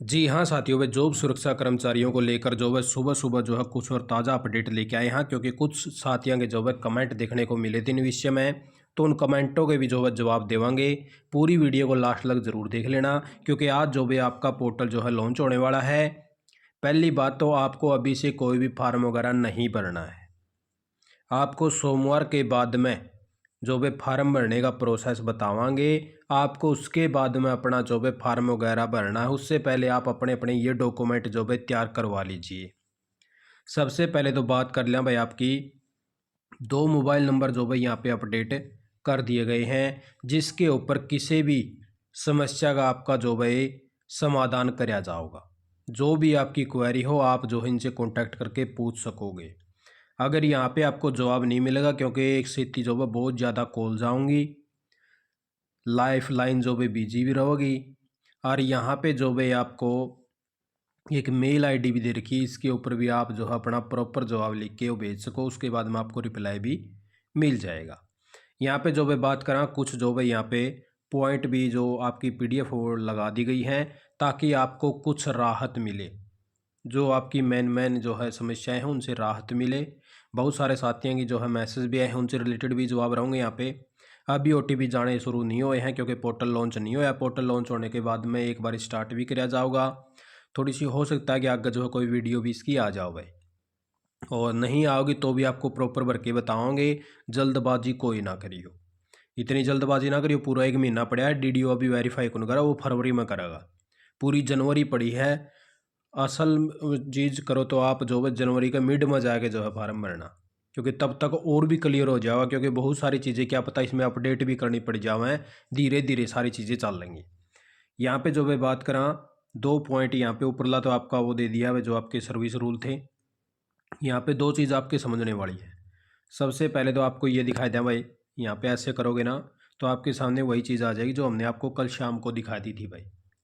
जी हाँ साथियों, वे जॉब सुरक्षा कर्मचारियों को लेकर जो है सुबह-सुबह जो है कुछ और ताज़ा अपडेट लेके आए हैं, क्योंकि कुछ साथियों के जो है कमेंट देखने को मिले थे इन विषय में। तो उन कमेंटों के भी जो है जवाब देवांगे। पूरी वीडियो को लास्ट तक ज़रूर देख लेना, क्योंकि आज जो भी आपका पोर्टल जो है लॉन्च होने वाला है। पहली बात तो आपको अभी से कोई भी फार्म वगैरह नहीं भरना है। आपको सोमवार के बाद में जो भी फार्म भरने का प्रोसेस बतावांगे आपको। उसके बाद में अपना जो भी फार्म वगैरह भरना है, उससे पहले आप अपने अपने ये डॉक्यूमेंट जो भी तैयार करवा लीजिए। सबसे पहले तो बात कर लें भाई, आपकी दो मोबाइल नंबर जो भाई यहाँ पे अपडेट कर दिए गए हैं, जिसके ऊपर किसी भी समस्या का आपका जो भाई समाधान कराया जाओगा। जो भी आपकी क्वेरी हो आप जो है इनसे कॉन्टैक्ट करके पूछ सकोगे। अगर यहाँ पे आपको जवाब नहीं मिलेगा, क्योंकि एक स्थिति जो है बहुत ज़्यादा कॉल्स आऊँगी, लाइफ लाइन जो भी बिजी भी रहोगी, और यहाँ पे जो भी आपको एक मेल आईडी भी दे रखी है, इसके ऊपर भी आप जो है अपना प्रॉपर जवाब लिख के वो भेज सको। उसके बाद में आपको रिप्लाई भी मिल जाएगा। यहाँ पे जो भी बात करा, कुछ जो भी यहाँ पे पॉइंट भी जो आपकी पीडीएफ वो लगा दी गई हैं, ताकि आपको कुछ राहत मिले। जो आपकी मेन जो है समस्याएं हैं उनसे राहत मिले। बहुत सारे साथियों की जो है मैसेज भी आए हैं, उनसे रिलेटेड भी जवाब रहूँगे यहाँ पे। अभी ओटीपी जाने शुरू नहीं हुए हैं, क्योंकि पोर्टल लॉन्च नहीं हुआ। पोर्टल लॉन्च होने के बाद में एक बार स्टार्ट भी किया जाऊगा। थोड़ी सी हो सकता है कि आगे जो है कोई वीडियो भी इसकी आ जाओ भाई, और नहीं आओगी तो भी आपको प्रॉपर भर के बताओगे। जल्दबाजी कोई ना करियो, इतनी जल्दबाजी ना करियो। पूरा एक महीना पड़ा है, डीडीओ अभी वेरीफाई कौन करा, वो फरवरी में करेगा। पूरी जनवरी पड़ी है। असल चीज़ करो तो आप जो है जनवरी के मिड में जाके जो है फार्म भरना, क्योंकि तब तक और भी क्लियर हो जाएगा। क्योंकि बहुत सारी चीज़ें क्या पता इसमें अपडेट भी करनी पड़ जाए, धीरे धीरे सारी चीज़ें चल लेंगी। यहाँ पे जो मैं बात करा, दो पॉइंट यहाँ पे ऊपरला तो आपका वो दे दिया है जो आपके सर्विस रूल थे। यहाँ पे दो चीज़ आपके समझने वाली है। सबसे पहले तो आपको ये दिखाई दें भाई, यहाँ पे ऐसे करोगे ना तो आपके सामने वही चीज़ आ जाएगी जो हमने आपको कल शाम को दिखा दी थी भाई।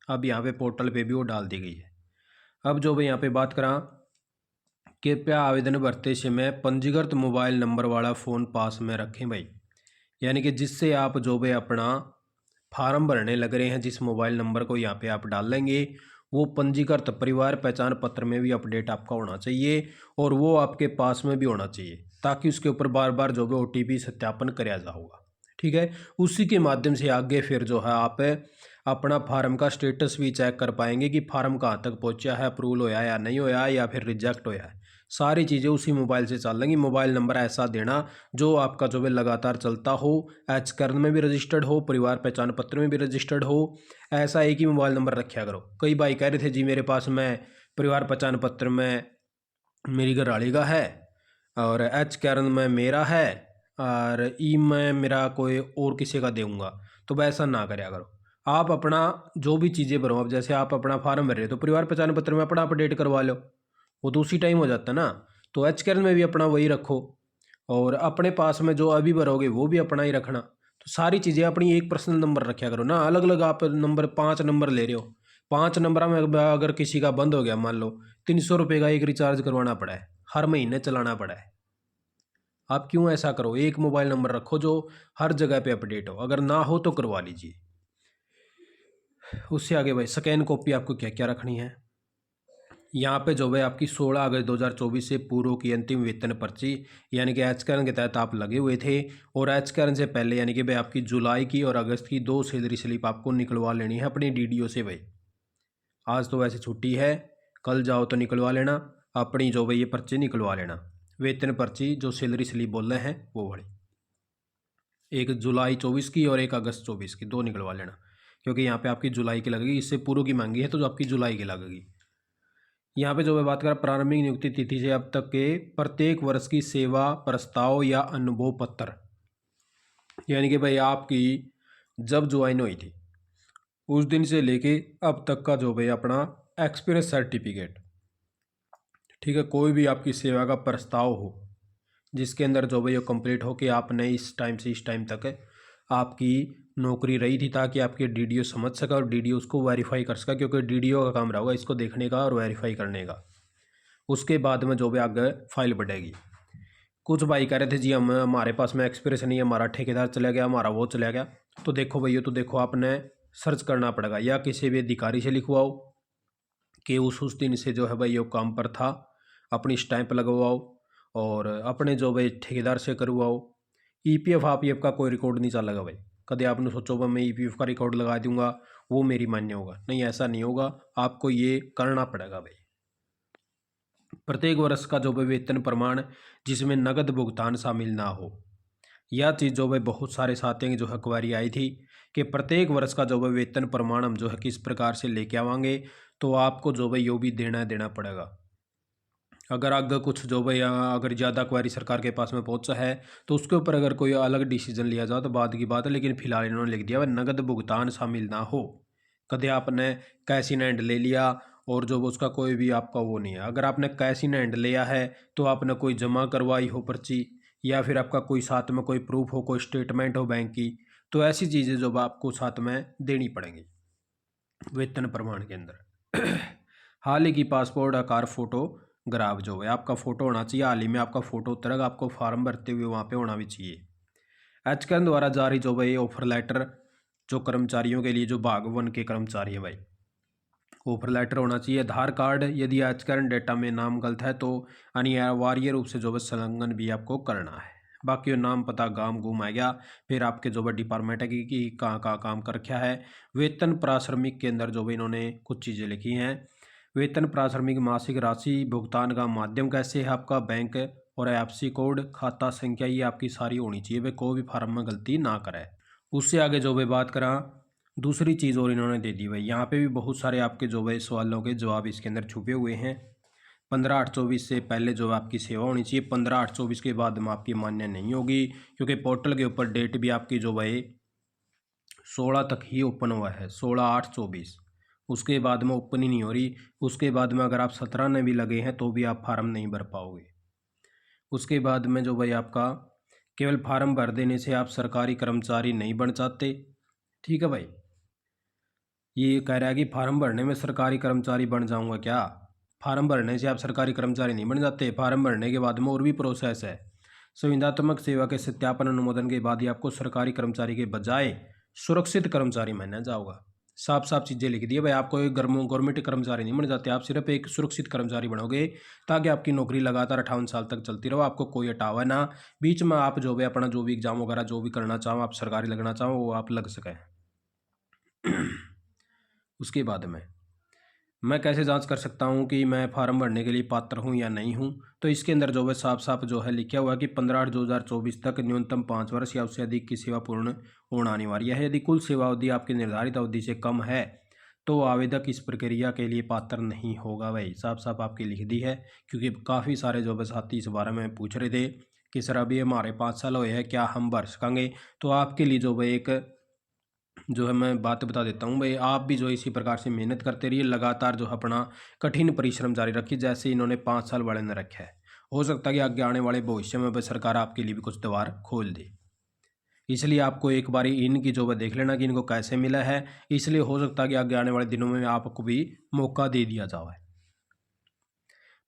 अब यहाँ पे पोर्टल पे भी वो डाल दी गई है। अब जो भाई यहाँ पे बात करा, कृपया आवेदन भरते समय पंजीकृत मोबाइल नंबर वाला फ़ोन पास में रखें भाई। यानी कि जिससे आप जो भी अपना फार्म भरने लग रहे हैं, जिस मोबाइल नंबर को यहाँ पे आप डाल लेंगे, वो पंजीकृत परिवार पहचान पत्र में भी अपडेट आपका होना चाहिए, और वो आपके पास में भी होना चाहिए, ताकि उसके ऊपर बार बार जो भी ओटीपी सत्यापन कराया जाऊगा। ठीक है, उसी के माध्यम से आगे फिर जो है आप अपना फार्म का स्टेटस भी चेक कर पाएंगे कि फार्म कहाँ तक पहुँचा है, अप्रूवल होया या नहीं होया, या फिर रिजेक्ट होया है। सारी चीज़ें उसी मोबाइल से चल लेंगी। मोबाइल नंबर ऐसा देना जो आपका जो है लगातार चलता हो, एच कर्ण में भी रजिस्टर्ड हो, परिवार पहचान पत्र में भी रजिस्टर्ड हो। ऐसा एक ही मोबाइल नंबर रखा करो। कई भाई कह रहे थे जी मेरे पास में परिवार पहचान पत्र में मेरी घरवाली का है, और एच कर्ण में मेरा है, और ई में मेरा कोई और किसी का दूंगा। तो वैसा ना कराया करो। आप अपना जो भी चीज़ें भरो, अब जैसे आप अपना फार्म भर रहे हो तो परिवार पहचान पत्र में अपना अपडेट करवा लो, वो तो उसी टाइम हो जाता है ना। तो एच कर्ण में भी अपना वही रखो, और अपने पास में जो अभी भरोगे वो भी अपना ही रखना। तो सारी चीज़ें अपनी एक पर्सनल नंबर रखा करो ना। अलग अलग आप नंबर 5 नंबर ले रहे हो, 5 नंबर में अगर किसी का बंद हो गया, मान लो 300 रुपये का एक रिचार्ज करवाना पड़ा है, हर महीने चलाना पड़ा है। आप क्यों ऐसा करो, एक मोबाइल नंबर रखो जो हर जगह पे अपडेट हो। अगर ना हो तो करवा लीजिए। उससे आगे भाई स्कैन कॉपी आपको क्या क्या रखनी है। यहाँ पे जो है आपकी 16 अगस्त 2024 से पूर्व की अंतिम वेतन पर्ची, यानी कि एचकर्न के तहत आप लगे हुए थे, और एचकर्न से पहले यानी कि भाई आपकी जुलाई की और अगस्त की 2 सैलरी स्लिप आपको निकलवा लेनी है अपनी डीडीओ से भाई। आज तो वैसे छुट्टी है, कल जाओ तो निकलवा लेना अपनी जो भाई ये पर्ची निकलवा लेना। वेतन पर्ची जो सैलरी स्लिप बोल रहे हैं वो वाली, एक जुलाई 24 की और एक अगस्त 24 की, दो निकलवा लेना, क्योंकि यहाँ पे आपकी जुलाई की लगेगी। इससे पूर्व की मांगी है तो जो आपकी जुलाई की लगेगी। यहाँ पे जो मैं बात कर प्रारंभिक नियुक्ति तिथि से अब तक के प्रत्येक वर्ष की सेवा प्रस्ताव या अनुभव पत्र, यानी कि भाई आपकी जब ज्वाइन हुई थी उस दिन से लेके अब तक का जो भाई अपना एक्सपीरियंस सर्टिफिकेट। ठीक है, कोई भी आपकी सेवा का प्रस्ताव हो जिसके अंदर जो भाई कंप्लीट हो कि आपने इस टाइम से इस टाइम तक आपकी नौकरी रही थी, ताकि आपके डीडीओ समझ सका और डीडीओ उसको वेरीफाई कर सका, क्योंकि डीडीओ का काम रहेगा इसको देखने का और वेरीफाई करने का। उसके बाद में जो भी आगे फाइल बढ़ेगी। कुछ भाई कह रहे थे जी हम हमारे पास में एक्सपीरियंस नहीं है, हमारा ठेकेदार चला गया, हमारा वो चला गया। तो देखो भैया, तो देखो आपने सर्च करना पड़ेगा, या किसी भी अधिकारी से लिखवाओ, कि उस दिन से जो है भाई ये काम पर था, अपनी स्टैंप लगवाओ और अपने जो भाई ठेकेदार से करवाओ। ईपीएफ आपीएफ का कोई रिकॉर्ड नहीं चलेगा भाई। कभी आपने सोचो भाई मैं ईपीएफ का रिकॉर्ड लगा दूंगा वो मेरी मान्य होगा, नहीं ऐसा नहीं होगा, आपको ये करना पड़ेगा भाई। प्रत्येक वर्ष का जो भाई वेतन प्रमाण जिसमें नगद भुगतान शामिल ना हो, यह चीज़ जो भाई बहुत सारे साथियों की जो है क्वेरी आई थी कि प्रत्येक वर्ष का जो भाई वेतन प्रमाण हम जो है किस प्रकार से लेके आवांगे, तो आपको जो भाई यो भी देना पड़ेगा। अगर आगे कुछ जो भाई अगर ज़्यादा क्वेरी सरकार के पास में पहुंचा है तो उसके ऊपर अगर कोई अलग डिसीजन लिया जाए तो बाद की बात है, लेकिन फिलहाल इन्होंने लिख दिया वह नगद भुगतान शामिल ना हो। कभी आपने कैश इन हैंड ले लिया और जो उसका कोई भी आपका वो नहीं है। अगर आपने कैश इन हैंड लिया है तो आपने कोई जमा करवाई हो पर्ची, या फिर आपका कोई साथ में कोई प्रूफ हो, कोई स्टेटमेंट हो बैंक की, तो ऐसी चीज़ें जो आपको साथ में देनी पड़ेंगी वेतन प्रमाण के अंदर। हाल ही की पासपोर्ट आकार फोटोग्राफ जो है आपका फ़ोटो होना चाहिए, हाल ही में आपका फ़ोटो उतरेगा, आपको फॉर्म भरते हुए वहाँ पे होना भी चाहिए। एचकेएन द्वारा जारी जो भाई ऑफर लेटर जो कर्मचारियों के लिए जो भाग 1 के कर्मचारी हैं भाई, ऑफर लेटर होना चाहिए। आधार कार्ड, यदि एचकेएन डेटा में नाम गलत है तो अनिवार्य रूप से जो है संलग्न भी आपको करना है। बाकी नाम पता गांव गुम आ गया, फिर आपके जो है डिपार्टमेंट है कि कहाँ कहाँ काम कर रखा है। वेतन प्राश्रमिक के अंदर जो भी इन्होंने कुछ चीज़ें लिखी हैं। वेतन प्राश्रमिक मासिक राशि भुगतान का माध्यम कैसे है आपका बैंक और आईएफएससी कोड, खाता संख्या, ये आपकी सारी होनी चाहिए भाई, कोई भी फार्म में गलती ना करे। उससे आगे जो भाई बात करा दूसरी चीज़ और इन्होंने दे दी भाई, यहाँ पे भी बहुत सारे आपके जो भाई सवालों के जवाब इसके अंदर छुपे हुए हैं। 15/8/24 से पहले जो आपकी सेवा होनी चाहिए, 15/8/24 के बाद में आपकी मान्य नहीं होगी, क्योंकि पोर्टल के ऊपर डेट भी आपकी जो भाई 16 तक ही ओपन हुआ है, 16/8/24, उसके बाद में ओपन ही नहीं हो रही। उसके बाद में अगर आप 17 में भी लगे हैं तो भी आप फार्म नहीं भर पाओगे। उसके बाद में जो भाई आपका केवल फार्म भर देने से आप सरकारी कर्मचारी नहीं बन जाते, ठीक है भाई। ये कह रहा है कि फार्म भरने में सरकारी कर्मचारी बन जाऊंगा क्या? फार्म भरने से आप सरकारी कर्मचारी नहीं बन जाते, फार्म भरने के बाद में और भी प्रोसेस है। संविदात्मक सेवा के सत्यापन अनुमोदन के बाद ही आपको सरकारी कर्मचारी के बजाय सुरक्षित कर्मचारी माना जाओगा। साफ साफ चीज़ें लिख दी है भाई, आपको एक गवर्नमेंट कर्मचारी नहीं बन जाते, आप सिर्फ एक सुरक्षित कर्मचारी बनोगे ताकि आपकी नौकरी लगातार 58 साल तक चलती रहो, आपको कोई हटावा ना। बीच में आप जो भी अपना जो भी एग्जाम वगैरह जो भी करना चाहो, आप सरकारी लगना चाहो, वो आप लग सकें। उसके बाद में मैं कैसे जांच कर सकता हूं कि मैं फार्म भरने के लिए पात्र हूं या नहीं हूं? तो इसके अंदर जो है साफ साफ जो है लिखा हुआ है कि 15/8/2024 तक न्यूनतम 5 वर्ष या उससे अधिक की सेवा पूर्ण होना अनिवार्य है। यदि कुल सेवा अवधि आपकी निर्धारित अवधि से कम है तो आवेदक इस प्रक्रिया के लिए पात्र नहीं होगा भाई, साफ साफ आपकी लिख दी है। क्योंकि काफ़ी सारे जो है साथी इस बारे में पूछ रहे थे कि सर अभी हमारे 5 साल हुए हैं, क्या हम भर सकेंगे? तो आपके लिए जो है एक जो है मैं बात बता देता हूँ भाई, आप भी जो इसी प्रकार से मेहनत करते रहिए, लगातार जो अपना कठिन परिश्रम जारी रखिए, जैसे इन्होंने 5 साल वाले ने रखा है। हो सकता है कि आगे आने वाले भविष्य में सरकार आपके लिए भी कुछ द्वार खोल दे, इसलिए आपको एक बारी इनकी जो है देख लेना कि इनको कैसे मिला है, इसलिए हो सकता है कि आगे आने वाले दिनों में आपको भी मौका दे दिया जाए।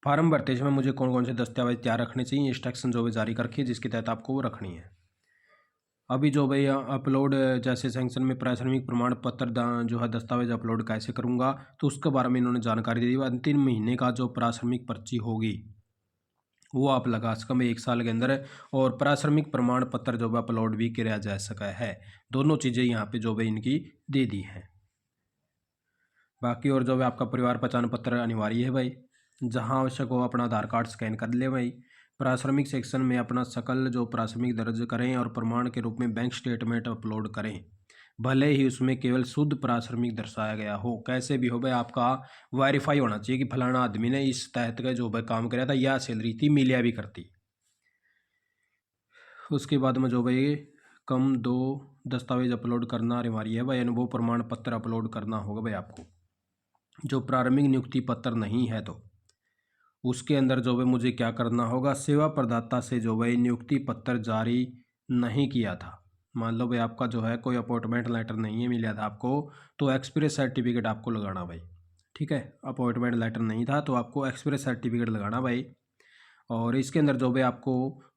फार्म भरते समय मुझे कौन कौन से दस्तावेज तैयार रखने चाहिए, इंस्ट्रक्शन जो है जारी कर रखी है जिसके तहत आपको वो रखनी है। अभी जो भाई अपलोड जैसे सेंक्शन में प्राथमिक प्रमाण पत्र जो है दस्तावेज अपलोड कैसे करूंगा, तो उसके बारे में इन्होंने जानकारी दे दी। अंतिम महीने का जो प्राथमिक पर्ची होगी वो आप लगा सकें 1 साल के अंदर, और प्राथमिक प्रमाण पत्र जो है अपलोड भी किया जा सका है। दोनों चीज़ें यहाँ पे जो भाई इनकी दे दी हैं। बाकी और जो है आपका परिवार पहचान पत्र अनिवार्य है भाई, जहाँ आवश्यक हो अपना आधार कार्ड स्कैन कर ले भाई। प्राथमिक सेक्शन में अपना सकल जो प्राथमिक दर्ज करें और प्रमाण के रूप में बैंक स्टेटमेंट अपलोड करें, भले ही उसमें केवल शुद्ध प्राथमिक दर्शाया गया हो। कैसे भी हो भाई आपका वेरीफाई होना चाहिए कि फलाना आदमी ने इस तहत का जो भाई काम कराया था, या सैलरी थी, मिलिया भी करती। उसके बाद में जो भाई कम 2 दस्तावेज अपलोड करना अनिवार्य है भाई। अनुभव प्रमाण पत्र अपलोड करना होगा भाई आपको। जो प्रारंभिक नियुक्ति पत्र नहीं है तो उसके अंदर जो है मुझे क्या करना होगा, सेवा प्रदाता से जो है नियुक्ति पत्र जारी नहीं किया था, मान लो भाई आपका जो है कोई अपॉइंटमेंट लेटर नहीं है मिला था आपको, तो एक्सपीरियंस सर्टिफिकेट आपको लगाना भाई, ठीक है। अपॉइंटमेंट लेटर नहीं था तो आपको एक्सपीरियंस सर्टिफिकेट लगाना भाई। और इसके अंदर जो है आपको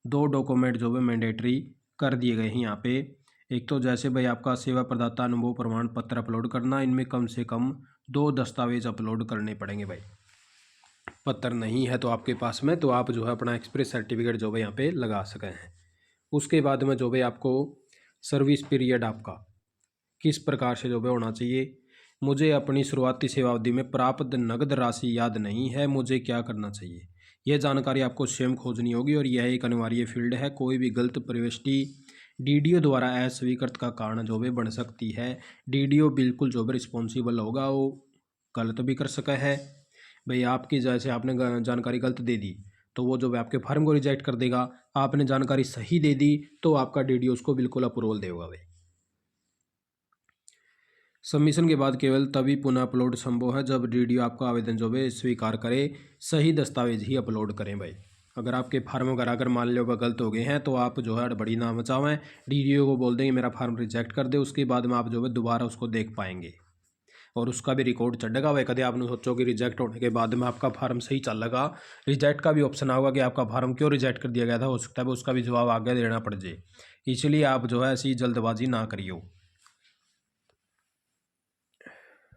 2 डॉक्यूमेंट जो है मैंडेटरी कर दिए गए हैं यहाँ पे। एक तो जैसे भाई आपका सेवा प्रदाता अनुभव प्रमाण पत्र अपलोड करना, इनमें कम से कम 2 दस्तावेज़ अपलोड करने पड़ेंगे भाई। पत्र नहीं है तो आपके पास में, तो आप जो है अपना एक्सप्रेस सर्टिफिकेट जो है यहाँ पे लगा सके हैं। उसके बाद में जो है आपको सर्विस पीरियड आपका किस प्रकार से जो है होना चाहिए। मुझे अपनी शुरुआती सेवावधि में प्राप्त नकद राशि याद नहीं है, मुझे क्या करना चाहिए। यह जानकारी आपको स्वयं खोजनी होगी और यह एक अनिवार्य फील्ड है। कोई भी गलत प्रविष्टि डीडीओ द्वारा अस्वीकृत का कारण जो है बन सकती है। डीडीओ बिल्कुल जो है रिस्पॉन्सिबल होगा, वो गलत भी कर सका है भाई। आपकी जैसे आपने जानकारी गलत दे दी तो वो जो है आपके फार्म को रिजेक्ट कर देगा। आपने जानकारी सही दे दी तो आपका डीडीओ उसको बिल्कुल अप्रूवल देगा भाई। सबमिशन के बाद केवल तभी पुनः अपलोड संभव है जब डीडीओ आपका आवेदन जो है स्वीकार करे। सही दस्तावेज ही अपलोड करें भाई। अगर आपके फार्म वगैरह अगर मान लो गलत हो गए हैं तो आप जो है बड़ी ना मचावें, डीडीओ को बोल देंगे मेरा फार्म रिजेक्ट कर दे। उसके बाद में आप जो है दोबारा उसको देख पाएंगे और उसका भी रिकॉर्ड चढ़ेगा। वह कभी आपने सोचो कि रिजेक्ट होने के बाद में आपका फार्म सही चलेगा, रिजेक्ट का भी ऑप्शन आएगा कि आपका फार्म क्यों रिजेक्ट कर दिया गया था, हो सकता है उसका भी जवाब आगे देना पड़ जाए। इसलिए आप जो है ऐसी जल्दबाजी ना करियो।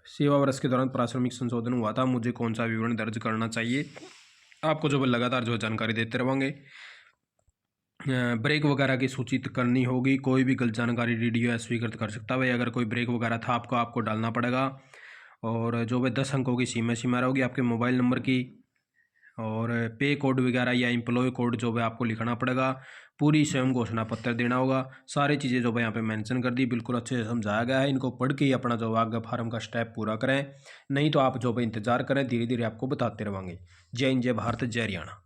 सेवा वर्ष के दौरान प्राथमिक संशोधन हुआ था, मुझे कौन सा विवरण दर्ज करना चाहिए। आपको जो है लगातार जो जानकारी देते रहेंगे। ब्रेक वगैरह की सूचित करनी होगी। कोई भी गलत जानकारी डीडीओ स्वीकृत कर सकता है भाई। अगर कोई ब्रेक वगैरह था आपको डालना पड़ेगा। और जो भाई 10 अंकों की सीमा रहेगी आपके मोबाइल नंबर की। और पे कोड वगैरह या एम्प्लॉय कोड जो है आपको लिखना पड़ेगा। पूरी स्वयं घोषणा पत्र देना होगा। सारी चीज़ें जो है यहाँ पे मेंशन कर दी, बिल्कुल अच्छे से समझाया गया है। इनको पढ़ के ही अपना जो आगे फार्म का स्टेप पूरा करें, नहीं तो आप जो है इंतजार करें, धीरे धीरे आपको बताते रहेंगे। जय हिंद, जय भारत, जय हरियाणा।